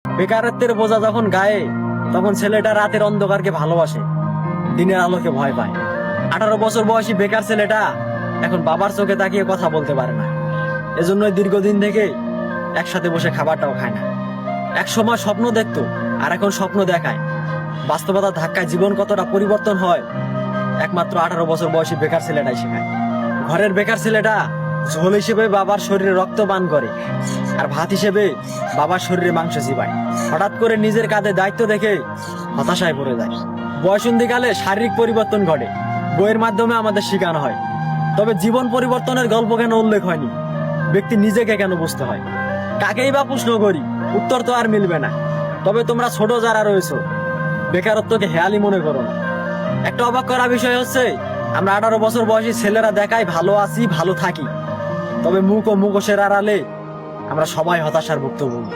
বেকারত্বের বোঝা যখন গায়ে, তখন ছেলেটা রাতের অন্ধকারকে ভালোবাসে, দিনের আলোকে ভয় পায়। 18 বছর বয়সী বেকার ছেলেটা এখন বাবার চোখে তাকিয়ে কথা বলতে পারে না। এজন্যই দীর্ঘদিন থেকে একসাথে বসে খাবারটাও খায় না। এক সময় স্বপ্ন দেখতো, আর এখন স্বপ্ন দেখায়। বাস্তবতার ধাক্কায় জীবন কতটা পরিবর্তন হয় একমাত্র 18 বছর বয়সী বেকার ছেলেটাই শেখায়। ঘরের বেকার ছেলেটা ঝোল হিসেবে বাবার শরীরে রক্ত পান করে, আর ভাত হিসেবে বাবার শরীরে মাংস চিবায়। হঠাৎ করে নিজের কাঁধে দায়িত্ব দেখে হতাশায় পড়ে যায়। বয়সন্ধিকালে শারীরিক পরিবর্তন ঘটে, বইয়ের মাধ্যমে আমাদের শেখানো হয়, তবে জীবন পরিবর্তনের গল্প কেন উল্লেখ হয়নি? ব্যক্তি নিজেকে কেন বুঝতে হয়? কাকেই বা প্রশ্ন করি, উত্তর তো আর মিলবে না। তবে তোমরা ছোট যারা রয়েছো, বেকারত্বকে হেয়ালি মনে করো না। একটা অবাক করা বিষয় হচ্ছে, আমরা 18 বছর বয়সী ছেলেরা দেখাই ভালো আছি, ভালো থাকি, তবে মুখ ও মুখোশের আড়ালে আমরা সবাই হতাশার ভুক্তভোগী।